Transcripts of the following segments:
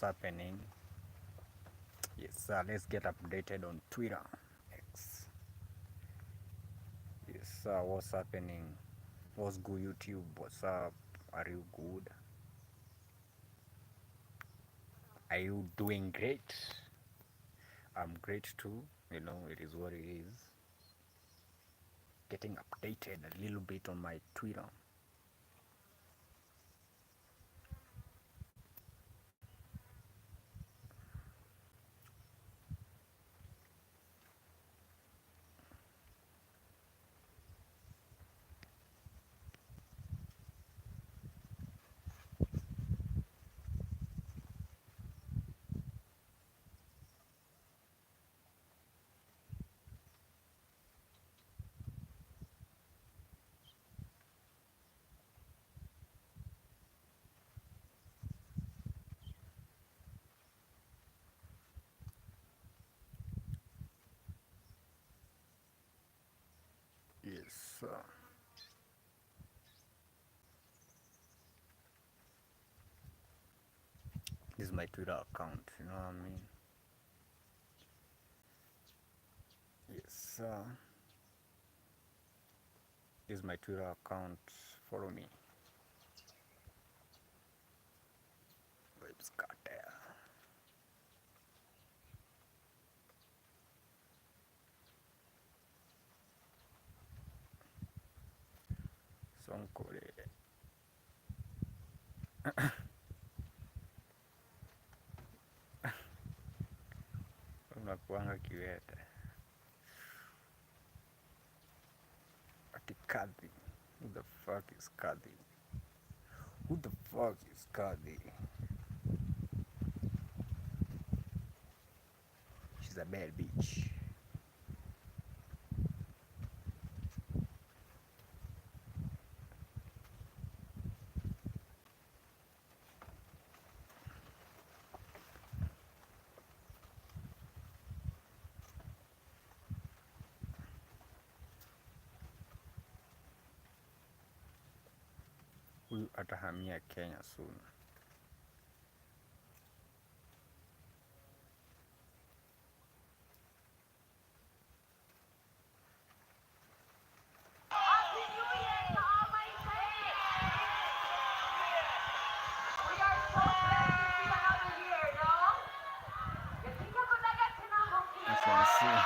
happening. Yes, let's get updated on Twitter. X. Yes, what's happening? What's good, YouTube? What's up? Are you good? Are you doing great? I'm great too. It is what it is. Getting updated a little bit on my Twitter. Yes, this is my Twitter account. You know what I mean? Yes, this is my Twitter account. Follow me. Vibes Cartel. Sonkole. Unakuanga kiwete. Ati Kadhi. Who the fuck is Kadhi? Who the fuck is Kadhi? She's a bad bitch. Huyu atahamia Kenya soon. As you can see.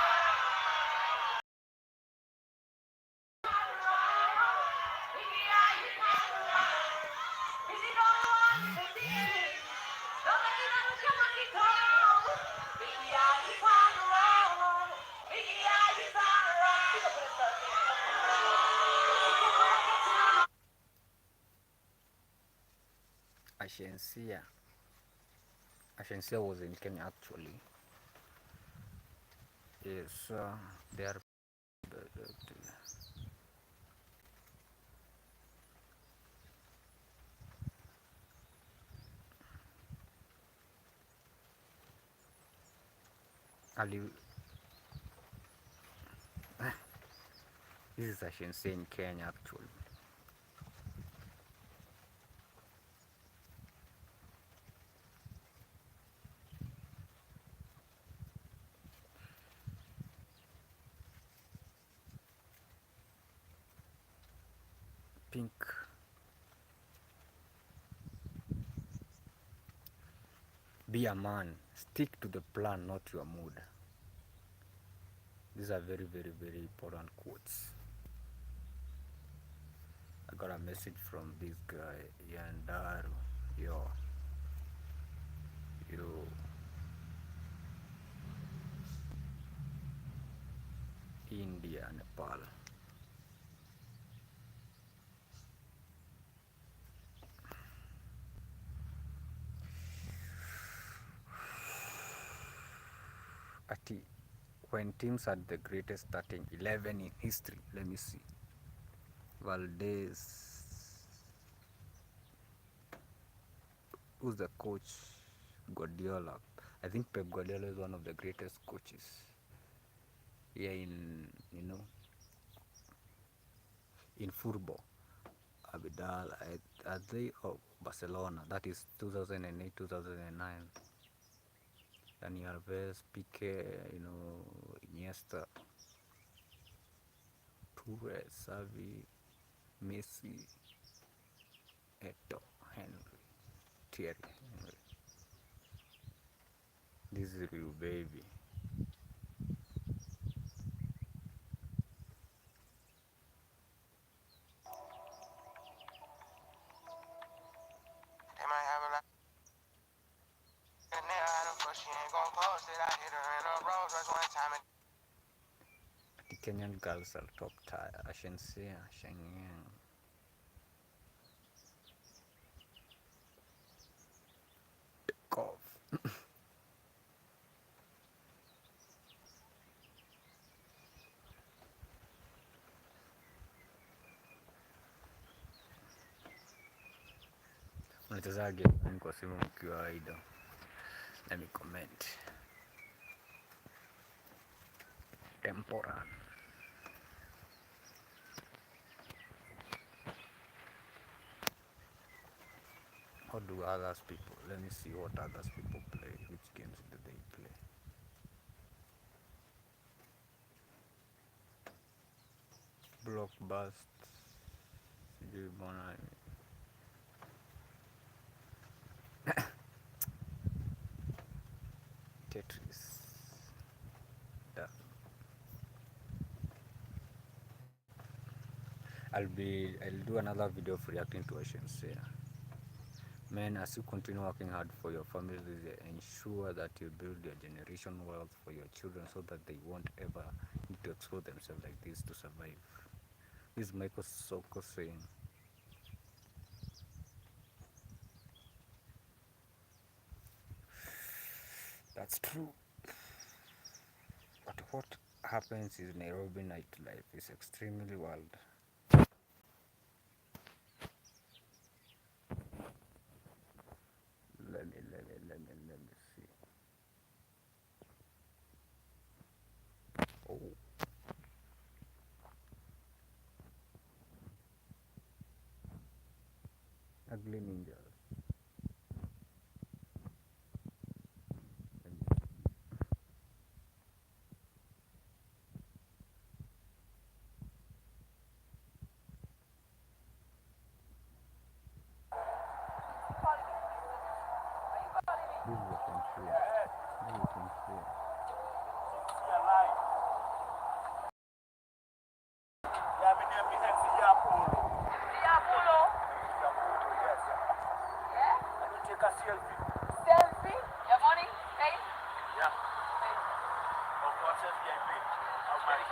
Ashensia. Ashensia was in Kenya actually. Yes, they are Ali. This is Ashensia in Kenya actually. Pink. Be a man. Stick to the plan, not your mood. These are very, very, very important quotes. I got a message from this guy, Yandaru. Yo, India, Nepal. Ati, when teams had the greatest starting 11 in history, let me see. Valdez. Who's the coach? Guardiola. I think Pep Guardiola is one of the greatest coaches here in football. Abidal, are they Barcelona. That is 2008, 2009. Dani Alves, Pique, Iniesta, Toure, Xavi, Messi, Eto, Henry, Thierry Henry. This is real, baby. The Kenyan girls are top tier. Ashensia, Shenyang. Cough. Unachezaje kwa simu mkiwa idle? Let me comment. Temporal. How do others people? Let me see what others people play. Which games do they play? Blockbust. Sijui bwana. Tetris. Yeah. I'll do another video of reacting to Oceans here. Men, as you continue working hard for your families, ensure that you build your generation wealth for your children so that they won't ever need to expose themselves like this to survive. This is Michael Soko saying. That's true. But what happens is Nairobi nightlife is extremely wild. Let me see. Oh. Ugly ninjas. This is what I'm saying. This is what I'm saying. Selfie? Your money? Hey? Yeah. Of course, VIP. How much?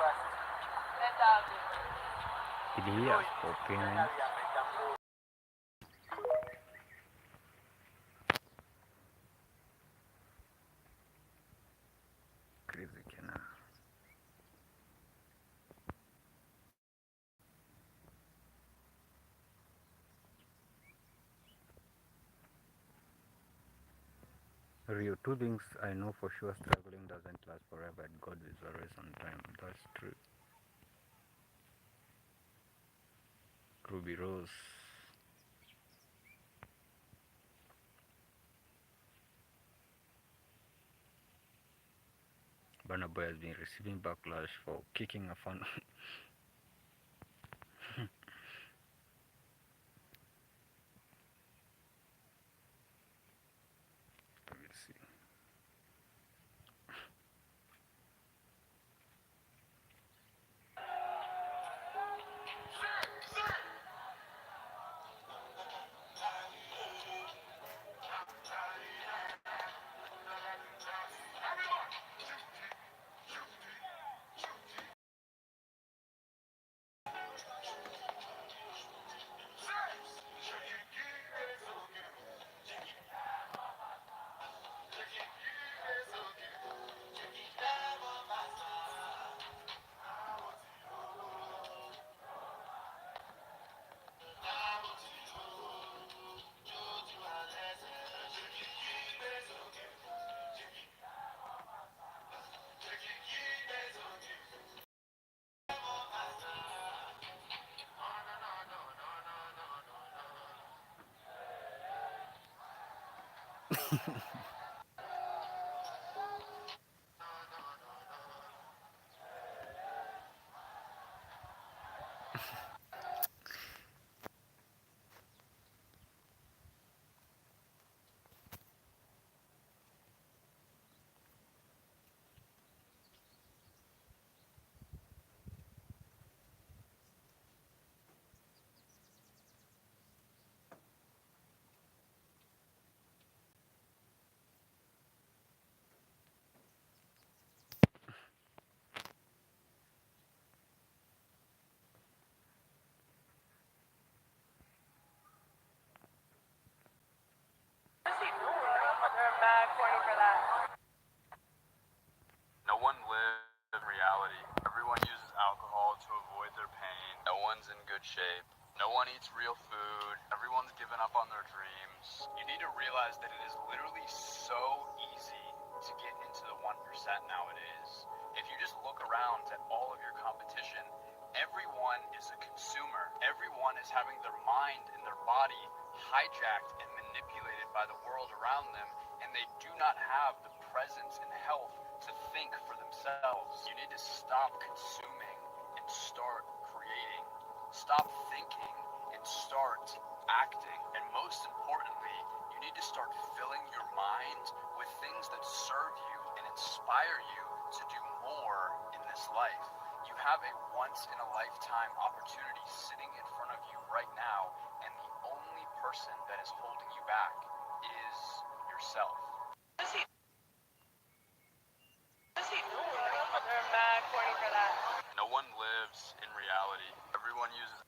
10,000. Did you hear? Opinion. Crazy Kena. Rio, two things I know for sure: struggling doesn't last forever, and God is always on time. That's true. Ruby Rose. Burna Boy has been receiving backlash for kicking a fan. Let me see. What is he doing? They're mad corny for that. No one lives in reality. Everyone uses alcohol to avoid their pain. No one's in good shape. No one eats real food. Everyone's given up on their dreams. You need to realize that it is literally so easy to get into the 1% nowadays. If you just look around at all of your competition, everyone is a consumer. Everyone is having their mind and their body hijacked and manipulated by the world around them, and they do not have the presence and health to think for themselves. You need to stop consuming and start creating. Stop thinking and start acting. And most importantly, you need to start filling your mind with things that serve you and inspire you to do more in this life. You have a once-in-a-lifetime opportunity sitting in front of you right now, and the only person that is holding you back is yourself. What is he doing? They're mad corny for that. No one lives in reality. Everyone uses.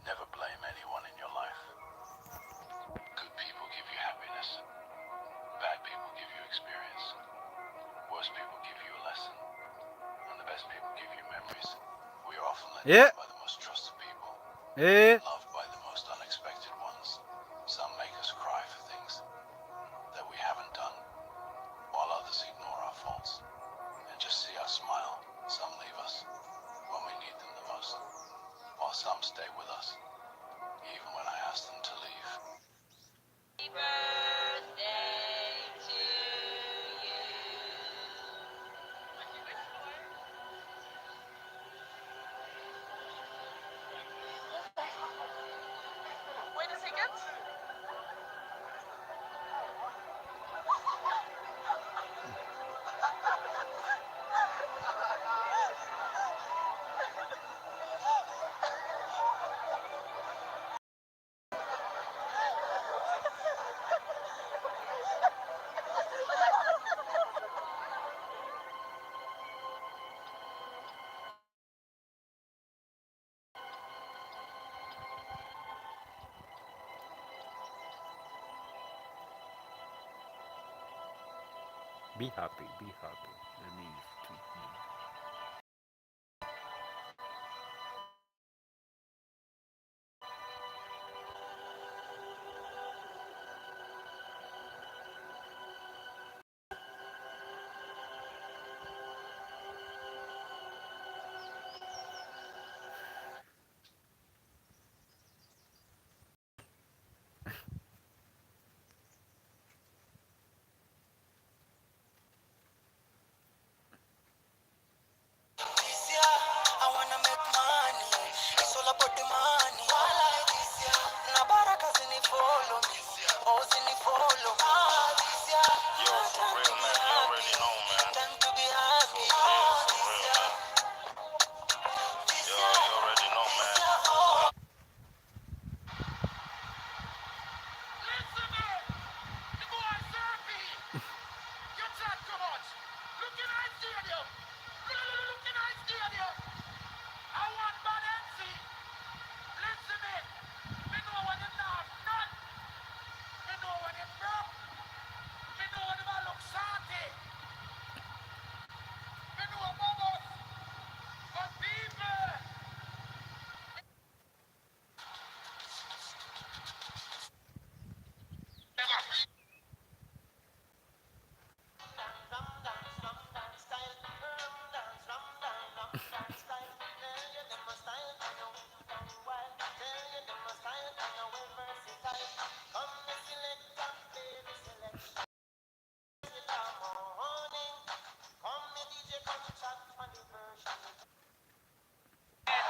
Never blame anyone in your life. Good people give you happiness. Bad people give you experience. Worse people give you a lesson. And the best people give you memories. We are often let Yeah. down by the most trusted people. Eh. Loved by the most unexpected ones. Some make us cry for things that we haven't done, while others ignore our faults and just see us smile. Some leave us when we need them the most, while some stay with us, even when I ask them to leave. Happy birthday to you. Wait a second. Be happy. Be happy. Live. Tweet me.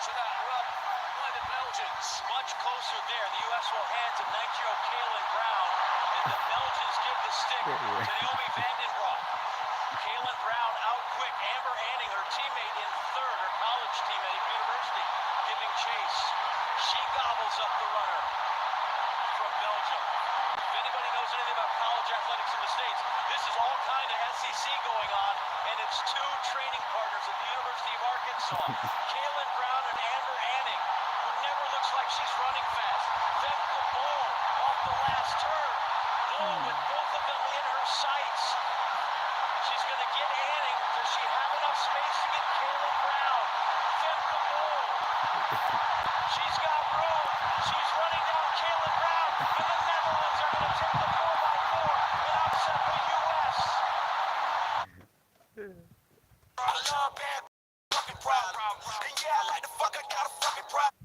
To that rub by the Belgians. Much closer there. The U.S. will hand to Nigel Kalen Brown, and the Belgians give the stick to Naomi Vandenbroek. Kalen Brown out quick. Amber Anning, her teammate in third, her college teammate at University, giving chase. She gobbles up the runner from Belgium. If anybody knows anything about college athletics in the States, this is all kind of SEC going on, and it's two training partners at the University of Arkansas, Kalen Brown and Amber Anning, who never looks like she's running fast. Femke Bol off the last turn. Bol with both of them in her sights. She's going to get Anning. Does she have enough space to get Kalen Brown? Femke Bol. She's got room. She's running down Kalen Brown. And the Netherlands are going to take the 4x4 and upset the U.S. I love bad fucking problem. And yeah, I like the fuck, I got a fucking problem.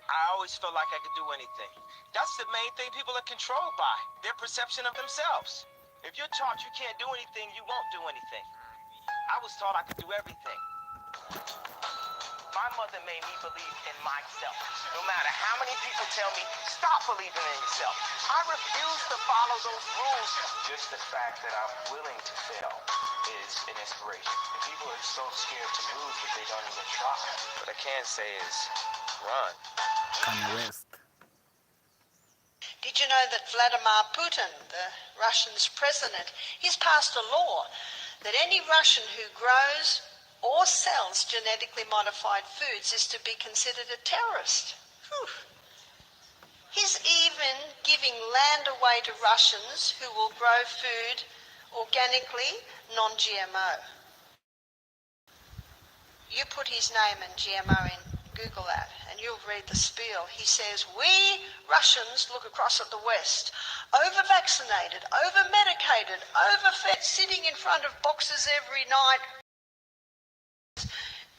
I always felt like I could do anything. That's the main thing people are controlled by, their perception of themselves. If you're taught you can't do anything, you won't do anything. I was taught I could do everything. My mother made me believe in myself. No matter how many people tell me, stop believing in yourself. I refuse to follow those rules. Just the fact that I'm willing to fail is an inspiration. And people are so scared to lose that they don't even try. What I can say is, run. Kanye West. Did you know that Vladimir Putin, the Russian's president, he's passed a law that any Russian who grows or sells genetically modified foods is to be considered a terrorist. Whew. He's even giving land away to Russians who will grow food organically, non-GMO. You put his name and GMO in Google that and you'll read the spiel. He says, we Russians look across at the West, over-vaccinated, over-medicated, overfed, sitting in front of boxes every night,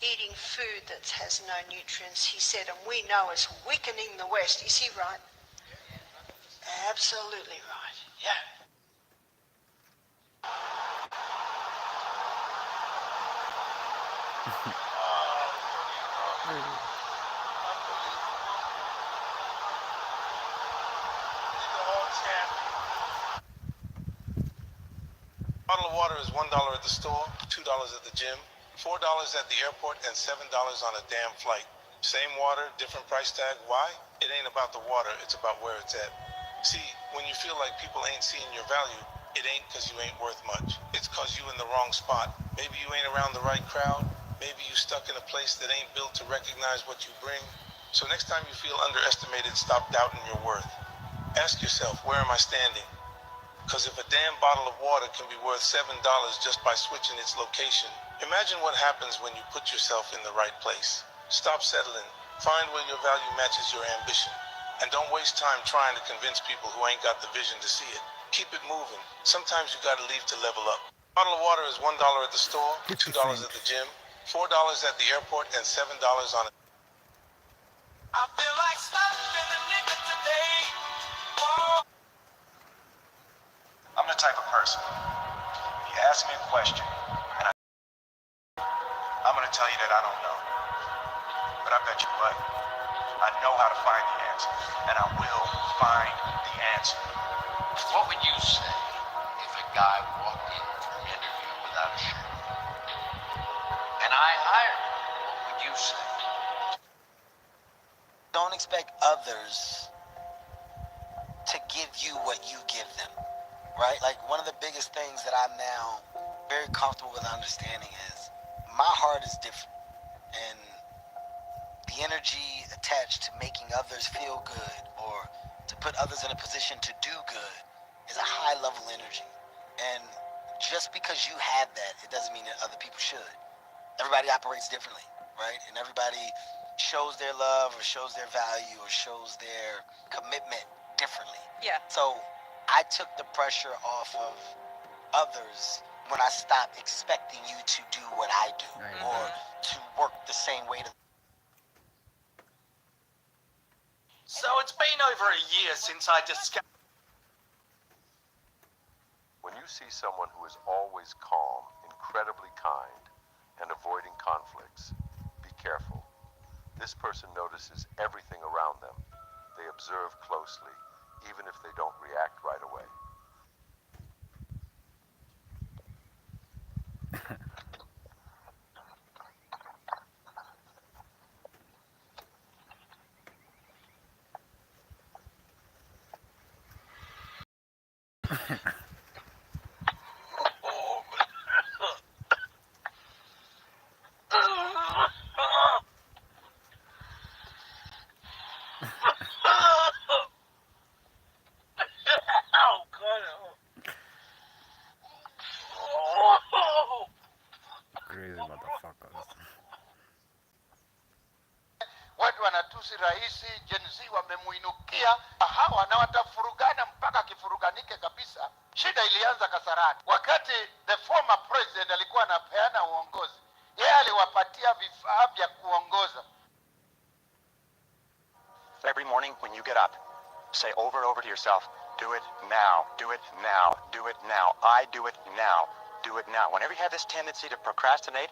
eating food that has no nutrients, he said, and we know it's weakening the West. Is he right? Absolutely right, yeah. Bottle of water is $1 at the store, $2 at the gym, $4 at the airport, and $7 on a damn flight. Same water, different price tag. Why? It ain't about the water, it's about where it's at. See, when you feel like people ain't seeing your value, it ain't because you ain't worth much. It's because you in the wrong spot. Maybe you ain't around the right crowd. Maybe you stuck in a place that ain't built to recognize what you bring. So next time you feel underestimated, stop doubting your worth. Ask yourself, where am I standing? Because if a damn bottle of water can be worth $7 just by switching its location, imagine what happens when you put yourself in the right place. Stop settling. Find where your value matches your ambition. And don't waste time trying to convince people who ain't got the vision to see it. Keep it moving. Sometimes you gotta leave to level up. Bottle of water is $1 at the store, $2 at the gym, $4 at the airport, and $7 on it. I feel like stopping the nigga today. Oh. I'm the type of person, if you ask me a question, and I'm going to tell you that I don't know. But I bet you what, I know how to find the answer, and I will find the answer. What would you say if a guy walked in for an interview without a shirt? And I hired him. What would you say? Don't expect others to give you what you give them, right? Like, one of the biggest things that I'm now very comfortable with understanding is my heart is different, and the energy attached to making others feel good or to put others in a position to do good is a high level energy. And just because you have that, it doesn't mean that other people should. Everybody operates differently, right? And everybody shows their love or shows their value or shows their commitment differently. Yeah. So I took the pressure off of others when I stopped expecting you to do what I I do, I or bet. to work the same way to. So it's been over a year since I discovered. When you see someone who is always calm, incredibly kind, and avoiding conflicts, be careful. This person notices everything around them. They observe closely, even if they don't react right away. Crazy motherfuckers. Watu wanatusi rais, Gen Z wamemuinukia hawa na watafurugana mpaka kifuruganike kabisa. Shida ilianza Kasarani wakati the former president alikuwa anapeana uongozi, yeye aliwapatia vifaa vya kuongoza. Every morning when you get up, say over and over to yourself, do it now, do it now, do it now. I do it now, do it now. Whenever you have this tendency to procrastinate,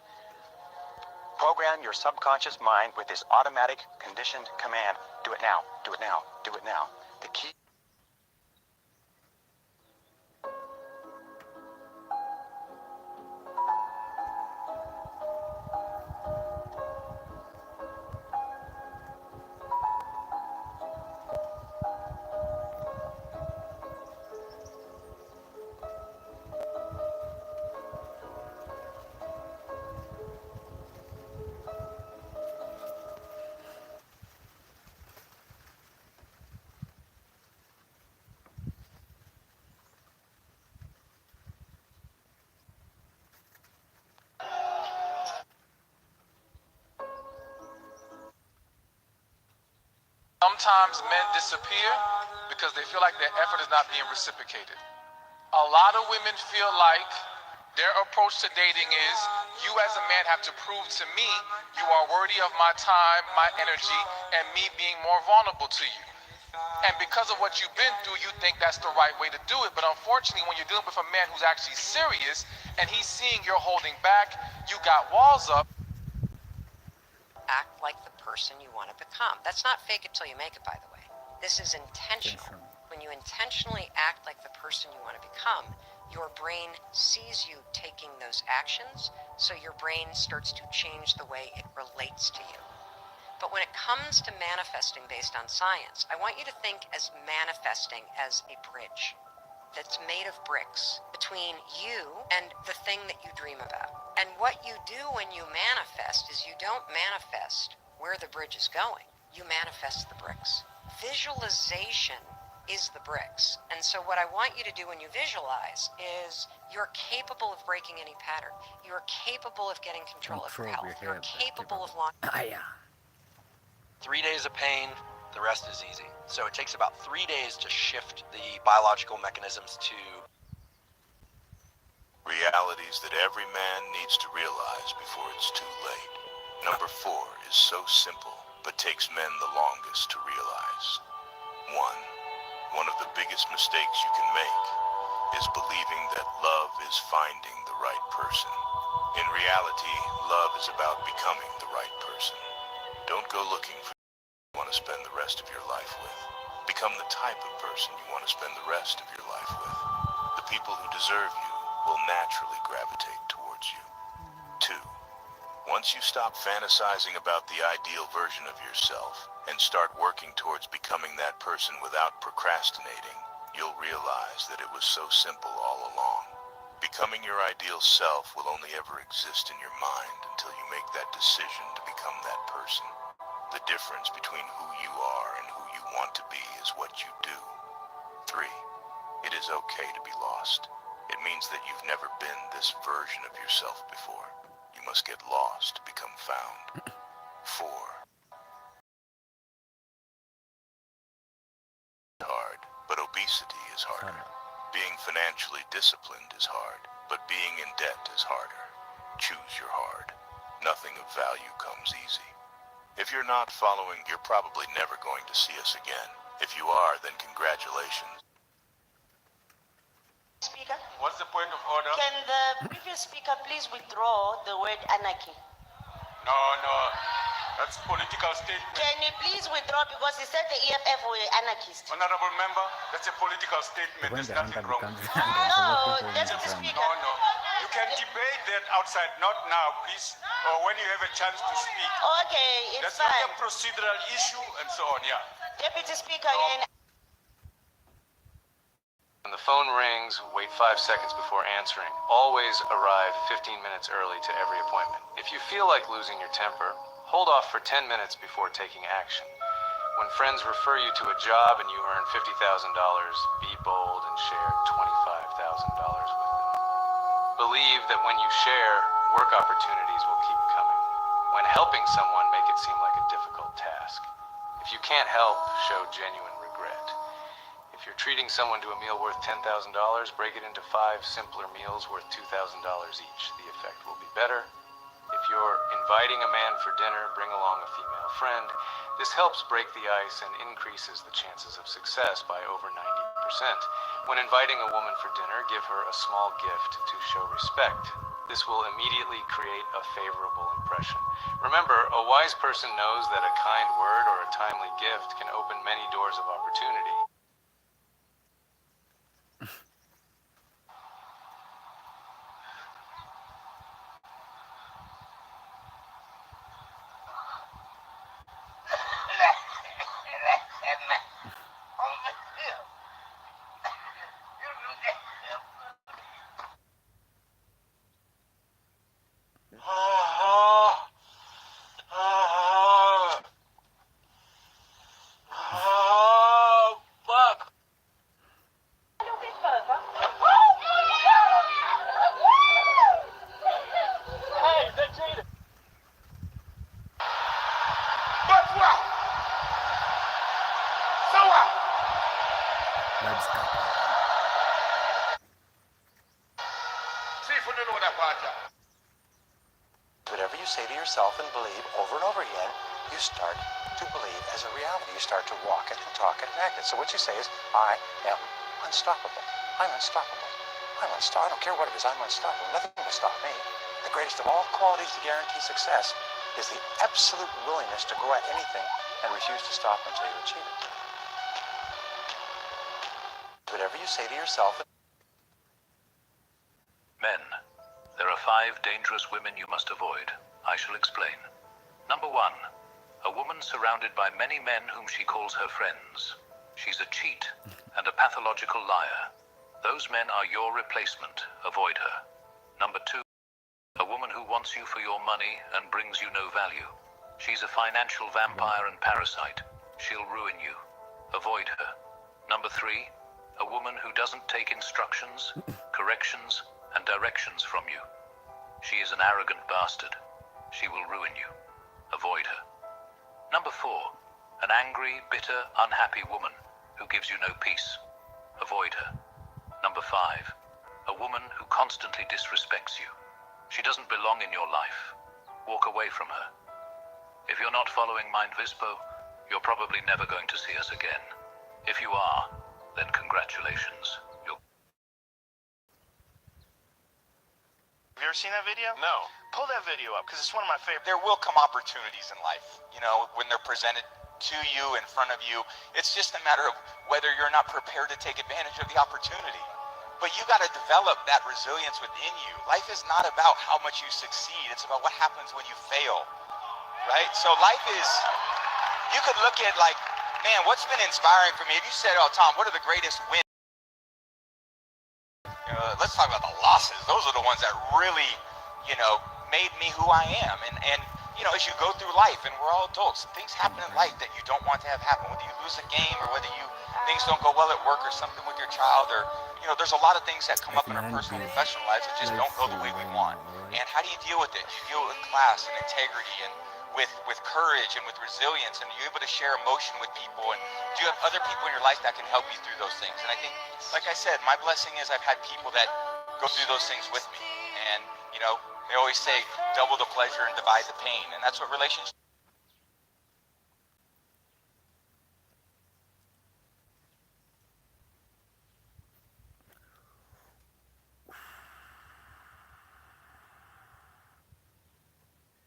program your subconscious mind with this automatic conditioned command, do it now, do it now, do it now. The key. Sometimes men disappear because they feel like their effort is not being reciprocated. A lot of women feel like their approach to dating is, you as a man have to prove to me you are worthy of my time, my energy, and me being more vulnerable to you. And because of what you've been through, you think that's the right way to do it. But unfortunately, when you're dealing with a man who's actually serious and he's seeing you're holding back, you got walls up. Act like the person you want to become. That's not fake it till you make it, by the way. This is intentional. When you intentionally act like the person you want to become, your brain sees you taking those actions, so your brain starts to change the way it relates to you. But when it comes to manifesting based on science, I want you to think as manifesting as a bridge that's made of bricks between you and the thing that you dream about. And what you do when you manifest is you don't manifest where the bridge is going. You manifest the bricks. Visualization is the bricks. And so what I want you to do when you visualize is you're capable of breaking any pattern. You're capable of getting control of your health. You're capable of launching. 3 days of pain, the rest is easy. So it takes about 3 days to shift the biological mechanisms to Realities that every man needs to realize before it's too late. Number 4 is so simple, but takes men the longest to realize. 1 of the biggest mistakes you can make is believing that love is finding the right person. In reality, love is about becoming the right person. Don't go looking for you want to spend the rest of your life with. Become the type of person you want to spend the rest of your life with. The people who deserve you will naturally gravitate towards you. 2. Once you stop fantasizing about the ideal version of yourself and start working towards becoming that person without procrastinating, you'll realize that it was so simple all along. Becoming your ideal self will only ever exist in your mind until you make that decision to become that person. The difference between who you are and who you want to be is what you do. 3. It is okay to be lost. It means that you've never been this version of yourself before. You must get lost to become found. 4. Hard, but obesity is harder. Being financially disciplined is hard, but being in debt is harder. choose your heart. Nothing of value comes easy. If you're not following, you're probably never going to see us again. If you are, then congratulations. Speaker, What's the point of order? can the previous speaker please withdraw the word anarchy? No, that's political statement. Can you please withdraw because he said the EFF were anarchists? Honorable member, that's a political statement. When There's the nothing anger wrong becomes with it. anger, No, so Deputy people Speaker. No. You can debate that outside, not now, please, or when you have a chance to speak. Okay, it's That's not fine. a procedural issue and so on, yeah. Deputy Speaker, you're in. When the phone rings, wait 5 seconds before answering. Always arrive 15 minutes early to every appointment. If you feel like losing your temper, hold off for 10 minutes before taking action. When friends refer you to a job and you earn $50,000, be bold and share $25,000 with them. Believe that when you share, work opportunities will keep coming. When helping someone, make it seem like a difficult task. If you can't help, show genuine regret. If you're treating someone to a meal worth $10,000, break it into 5 simpler meals worth $2,000 each. The effect will be better. If you're inviting a man for dinner, bring along a female friend. This helps break the ice and increases the chances of success by over 90%. When inviting a woman for dinner, give her a small gift to show respect. This will immediately create a favorable impression. Remember, a wise person knows that a kind word or a timely gift can open many doors of opportunity. Fuck! Hey, that's it. But what? So what? Let's go. See if we know that part. Whatever you say to yourself and believe over and over again, you start to believe as a reality. You start to walk it and talk it and act it. So what you say is, I am unstoppable. I'm unstoppable. I'm unstoppable. I don't care what it is. I'm unstoppable. Nothing will stop me. The greatest of all qualities to guarantee success is the absolute willingness to go at anything and refuse to stop until you achieve it. Whatever you say to yourself. Men, there are 5 dangerous women you must avoid. I shall explain. Number 1, a woman surrounded by many men whom she calls her friends. She's a cheat and a pathological liar. Those men are your replacement. Avoid her. Number 2, a woman who wants you for your money and brings you no value. She's a financial vampire and parasite. She'll ruin you. Avoid her. Number 3, a woman who doesn't take instructions, corrections, and directions from you. She is an arrogant bastard. She will ruin you. Avoid her. Number 4, an angry, bitter, unhappy woman who gives you no peace. Avoid her. Number 5, a woman who constantly disrespects you. She doesn't belong in your life. Walk away from her. If you're not following Mind Vispo, you're probably never going to see us again. If you are, then congratulations. Have you ever seen that video? No. Pull that video up, because it's one of my favorite. There will come opportunities in life, you know, when they're presented to you, in front of you. It's just a matter of whether you're not prepared to take advantage of the opportunity. But you got to develop that resilience within you. Life is not about how much you succeed. It's about what happens when you fail, right? So life is, you could look at like, man, what's been inspiring for me? If you said, oh, Tom, what are the greatest wins? Let's talk about the losses. Those are the ones that really, you know, made me who I am. And you know, as you go through life, and we're all adults, things happen in life that you don't want to have happen. Whether you lose a game or whether things don't go well at work or something with your child, or, you know, there's a lot of things that come up in our personal and professional lives that just don't go the way we want. And how do you deal with it? You deal with class and integrity and with courage and with resilience, and you're able to share emotion with people, and do you have other people in your life that can help you through those things? And I think, like I said, my blessing is I've had people that go through those things with me, and, you know, They always say double the pleasure and divide the pain, and that's what relationships